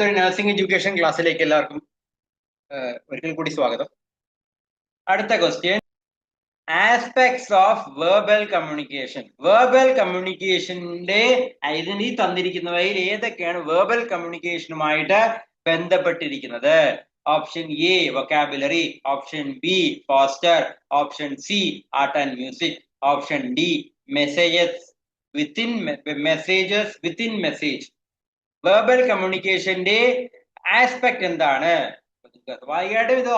Nursing education ക്ലാസ്സിലേക്ക് എല്ലാവർക്കും ഒരിക്കൽ കൂടി സ്വാഗതം. അടുത്ത question, aspects of verbal communication. Verbal കമ്മ്യൂണിക്കേഷന്റെ ഇതിന് തന്നിരിക്കുന്നവയിൽ ഏതൊക്കെയാണ് വെർബൽ കമ്മ്യൂണിക്കേഷനുമായിട്ട് ബന്ധപ്പെട്ടിരിക്കുന്നത്? Option A vocabulary, option B poster, option C art and music, option D messages within message. Verbal കമ്മ്യൂണിക്കേഷന്റെ ആസ്പെക്ട് എന്താണ്? വായിക്കായിട്ടും ഇത്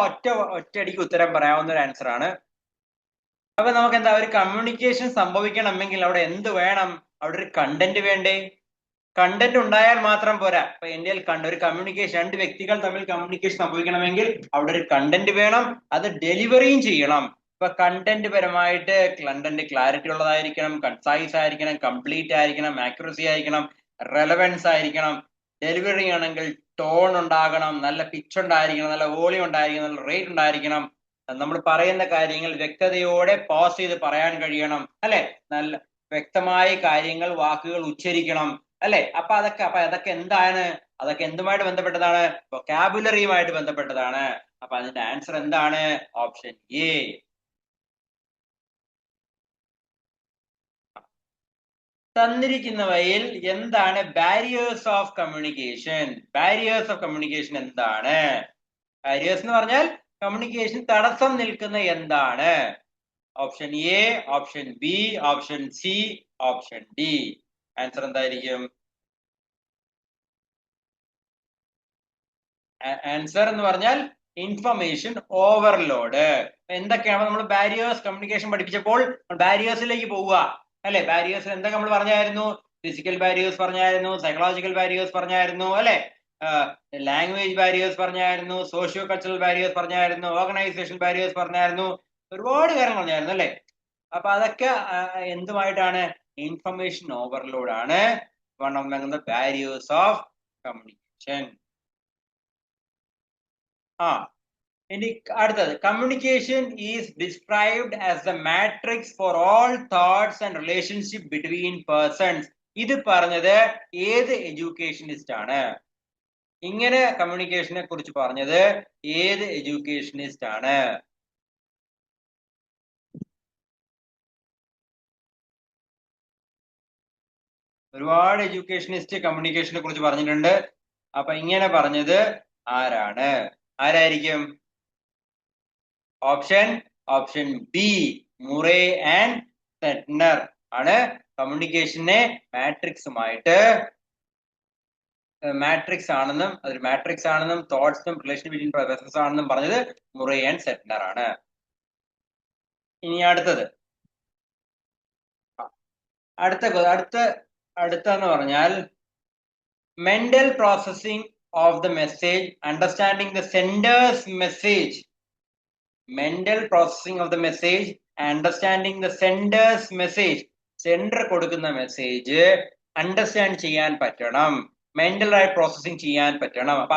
ഒറ്റയടിക്ക് ഉത്തരം പറയാവുന്ന ഒരു ആൻസർ ആണ്. അപ്പൊ നമുക്ക് എന്താ, ഒരു കമ്മ്യൂണിക്കേഷൻ സംഭവിക്കണമെങ്കിൽ അവിടെ എന്ത് വേണം? അവിടെ ഒരു കണ്ടന്റ് വേണ്ടേ? കണ്ടന്റ് ഉണ്ടായാൽ മാത്രം പോരാ. ഇപ്പൊ ഇന്ത്യയിൽ ഒരു കമ്മ്യൂണിക്കേഷൻ, രണ്ട് വ്യക്തികൾ തമ്മിൽ കമ്മ്യൂണിക്കേഷൻ സംഭവിക്കണമെങ്കിൽ അവിടെ ഒരു കണ്ടന്റ് വേണം, അത് ഡെലിവറിയും ചെയ്യണം. ഇപ്പൊ കണ്ടന്റ് പരമായിട്ട് കണ്ടന്റ് ക്ലാരിറ്റി ഉള്ളതായിരിക്കണം, കൺസൈസ് ആയിരിക്കണം, കംപ്ലീറ്റ് ആയിരിക്കണം, ആക്യുറസി ആയിരിക്കണം, റെലവൻസ് ആയിരിക്കണം. ഡെലിവറി ആണെങ്കിൽ ടോൺ ഉണ്ടാകണം, നല്ല പിച്ച് ഉണ്ടായിരിക്കണം, നല്ല വോളിയം ഉണ്ടായിരിക്കണം, നല്ല റേറ്റ് ഉണ്ടായിരിക്കണം. നമ്മൾ പറയുന്ന കാര്യങ്ങൾ വ്യക്തതയോടെ പോസ് ചെയ്ത് പറയാൻ കഴിയണം, അല്ലെ? നല്ല വ്യക്തമായ കാര്യങ്ങൾ, വാക്കുകൾ ഉച്ചരിക്കണം, അല്ലെ? അപ്പൊ അതൊക്കെ എന്താണ്? അതൊക്കെ എന്തുമായിട്ട് ബന്ധപ്പെട്ടതാണ്? വൊക്കാബുലറിയുമായിട്ട് ബന്ധപ്പെട്ടതാണ്. അപ്പൊ അതിന്റെ ആൻസർ എന്താണ്? Option A. തന്നിരിക്കുന്നവയിൽ എന്താണ് barriers of communication? Barriers of communication എന്താണ്? ബാരിയേഴ്സ് എന്ന് പറഞ്ഞാൽ കമ്മ്യൂണിക്കേഷൻ തടസ്സം നിൽക്കുന്ന എന്താണ്? Option A, option B, option C, option D. Answer എന്തായിരിക്കും? ആൻസർ എന്ന് പറഞ്ഞാൽ ഇൻഫർമേഷൻ ഓവർലോഡ്. എന്തൊക്കെയാണ് നമ്മൾ ബാരിയേഴ്സ് കമ്മ്യൂണിക്കേഷൻ പഠിപ്പിച്ചപ്പോൾ ബാരിയേഴ്സിലേക്ക് പോവുക, അല്ലെ? ബാരിയേഴ്സ് എന്തൊക്കെ നമ്മൾ പറഞ്ഞായിരുന്നു? ഫിസിക്കൽ ബാരിയേഴ്സ് പറഞ്ഞായിരുന്നു, സൈക്കോളജിക്കൽ ബാരിയേഴ്സ് പറഞ്ഞായിരുന്നു, അല്ലെ? ലാംഗ്വേജ് ബാരിയേഴ്സ് പറഞ്ഞായിരുന്നു, സോഷ്യോ കൾച്ചറൽ ബാരിയേഴ്സ് പറഞ്ഞായിരുന്നു, ഓർഗനൈസേഷൻ ബാരിയേഴ്സ് പറഞ്ഞായിരുന്നു, ഒരുപാട് കാര്യങ്ങൾ പറഞ്ഞായിരുന്നു, അല്ലെ? അപ്പൊ അതൊക്കെ എന്തുമായിട്ടാണ്? ഇൻഫർമേഷൻ ഓവർലോഡ് ആണ് one of the barriers of communication. ഇനി അടുത്തത്, communication is described as the matrix for all thoughts and relationship between persons. ഇത് പറഞ്ഞത് ഏത് എഡ്യൂക്കേഷനിസ്റ്റ് ആണ്? ഇങ്ങനെ കമ്മ്യൂണിക്കേഷനെ കുറിച്ച് പറഞ്ഞത് ഏത് എഡ്യൂക്കേഷനിസ്റ്റ് ആണ്? ഒരുപാട് എഡ്യൂക്കേഷനിസ്റ്റ് കമ്മ്യൂണിക്കേഷനെ കുറിച്ച് പറഞ്ഞിട്ടുണ്ട്. അപ്പൊ ഇങ്ങനെ പറഞ്ഞത് ആരായിരിക്കും? ഓപ്ഷൻ ബി മുറേ ആൻഡ് സെറ്റ്നർ ആണ് കമ്മ്യൂണിക്കേഷനെ മാട്രിക്സ് ആണെന്നും തോട്ട്സും റിലേഷൻ ബിറ്റ്വീൻ പേഴ്സൺസ് ആണെന്നും പറഞ്ഞത് മുറേ ആൻഡ് സെറ്റ്നർ ആണ്. ഇനി അടുത്തെന്ന് പറഞ്ഞാൽ mental processing of the message, understanding the senders message. Mental processing of the message, understanding the senders message. Sender കൊടുക്കുന്ന മെസ്സേജ് അണ്ടർസ്റ്റാൻഡ് ചെയ്യാൻ പറ്റണം, മെന്റലായി പ്രോസസിങ് ചെയ്യാൻ പറ്റണം. അപ്പൊ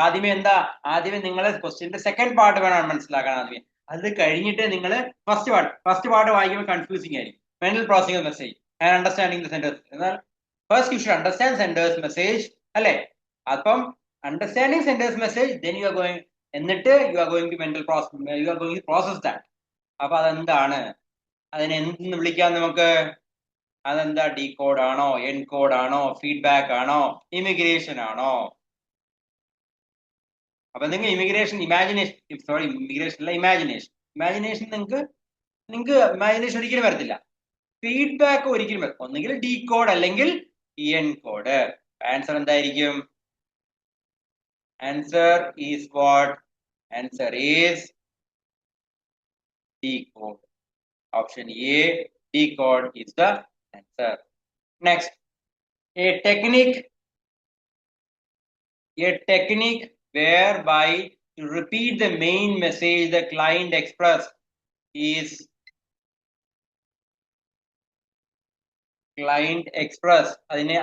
ആദ്യമേ നിങ്ങൾ ക്വസ്റ്റ്യന്റെ സെക്കൻഡ് പാർട്ട് വേണം മനസ്സിലാക്കാൻ. ആദ്യമേ അത് കഴിഞ്ഞിട്ട് നിങ്ങൾ ഫസ്റ്റ് പാർട്ട് വായിക്കുമ്പോൾ കൺഫ്യൂസിങ് ആയിരിക്കും. Mental processing of message and understanding the sender's. എന്നാൽ first you should understand sender's message, അല്ലെ? അപ്പം understanding sender's message, then you are going to process that. അപ്പൊ അതെന്താണ്? അതിനെ എന്തെന്ന് വിളിക്കാം നമുക്ക്? അതെന്താ? ഡീകോഡ് ആണോ, എൻകോഡ് ആണോ, ഫീഡ്ബാക്ക് ആണോ, ഇമിഗ്രേഷൻ ആണോ? അപ്പൊ നിങ്ങൾ ഇമിഗ്രേഷൻ നിങ്ങൾക്ക് ഇമാജിനേഷൻ ഒരിക്കലും വരത്തില്ല. ഫീഡ്ബാക്ക് ഒരിക്കലും വരും. ഒന്നുകിൽ ഡീകോഡ് അല്ലെങ്കിൽ എൻകോഡ്. ആൻസർ എന്തായിരിക്കും? Answer is what? Answer is decode. Option A, decode is the answer. Next, a technique whereby to repeat the main message the client expressed is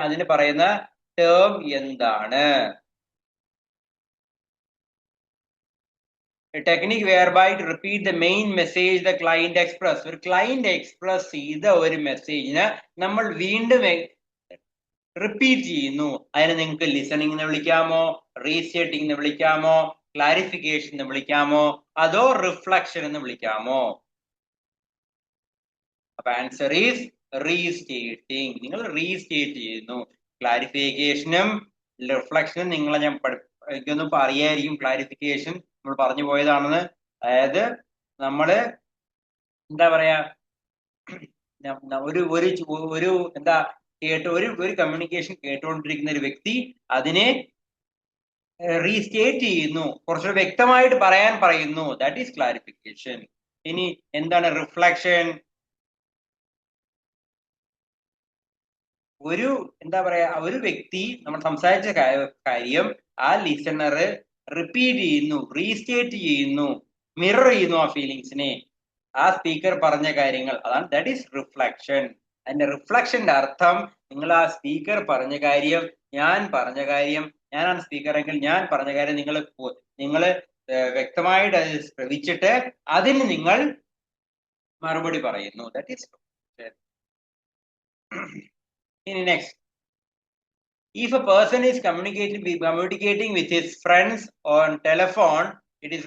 അതിന് പറയുന്ന ടേം എന്താണ്? A technique whereby to repeat the main message the client express. ഒരു client express ചെയ്ത ഒരു മെസ്സേജിന് നമ്മൾ വീണ്ടും repeat ചെയ്യുന്നു. അതിനെ നിങ്ങൾക്ക് ലിസണിംഗ് എന്ന് വിളിക്കാമോ, റീസ്റ്റേറ്റിംഗ് എന്ന് വിളിക്കാമോ, ക്ലാരിഫിക്കേഷൻ എന്ന് വിളിക്കാമോ, അതോ റിഫ്ലക്ഷൻ എന്ന് വിളിക്കാമോ? അപ്പൊ ആൻസർ ഈസ് റീസ്റ്റേറ്റിംഗ്. നിങ്ങൾ റീസ്റ്റേറ്റ് ചെയ്യുന്നു. ക്ലാരിഫിക്കേഷനും റിഫ്ലക്ഷനും നിങ്ങളെ ഞാൻ എനിക്കൊന്നും അറിയായിരിക്കും. ക്ലാരിഫിക്കേഷൻ നമ്മൾ പറഞ്ഞു പോയതാണെന്ന്. അതായത് നമ്മള് എന്താ പറയാ, ഒരു ഒരു ഒരു എന്താ ഒരു കമ്മ്യൂണിക്കേഷൻ കേട്ടുകൊണ്ടിരിക്കുന്ന ഒരു വ്യക്തി അതിനെ റീസ്റ്റേറ്റ് ചെയ്യുന്നു, കുറച്ചുകൂടെ വ്യക്തമായിട്ട് പറയാൻ പറയുന്നു. That is clarification. ഇനി എന്താണ് റിഫ്ലക്ഷൻ? ഒരു എന്താ പറയാ, ഒരു വ്യക്തി നമ്മൾ സംസാരിച്ച കാര്യം ആ ലിസണർ റിപ്പീറ്റ് ചെയ്യുന്നു, റീസ്റ്റേറ്റ് ചെയ്യുന്നു, മിറർ ചെയ്യുന്നു ആ ഫീലിങ്സിനെ, ആ സ്പീക്കർ പറഞ്ഞ കാര്യങ്ങൾ. അതാണ് ദാറ്റ് ഈസ് റിഫ്ലക്ഷൻ. അതിന്റെ റിഫ്ലക്ഷന്റെ അർത്ഥം നിങ്ങൾ ആ സ്പീക്കർ പറഞ്ഞ കാര്യം, ഞാൻ പറഞ്ഞ കാര്യം, ഞാനാണ് സ്പീക്കർ എങ്കിൽ ഞാൻ പറഞ്ഞ കാര്യം നിങ്ങൾ വ്യക്തമായിട്ട് അത് ശ്രവിച്ചിട്ട് അതിന് നിങ്ങൾ മറുപടി പറയുന്നു. ദാറ്റ് ഈസ് ഇനി next, if a person is communicating with his friends on telephone, it is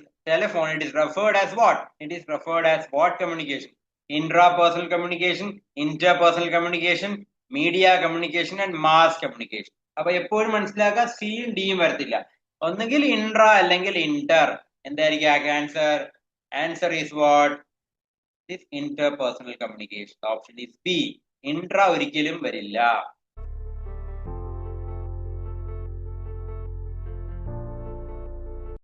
referred as what? It is referred as what communication? Intrapersonal communication, interpersonal communication, media communication and mass communication. അപ്പൊ എപ്പോഴും മനസ്സിലാക്കുക, സിയും ഡിയും വരത്തില്ല. ഒന്നുകിൽ intra അല്ലെങ്കിൽ Inter. എന്തായിരിക്കും answer? Answer is what? Interpersonal communication. Option is B. Intra ഒരിക്കലും വരില്ല.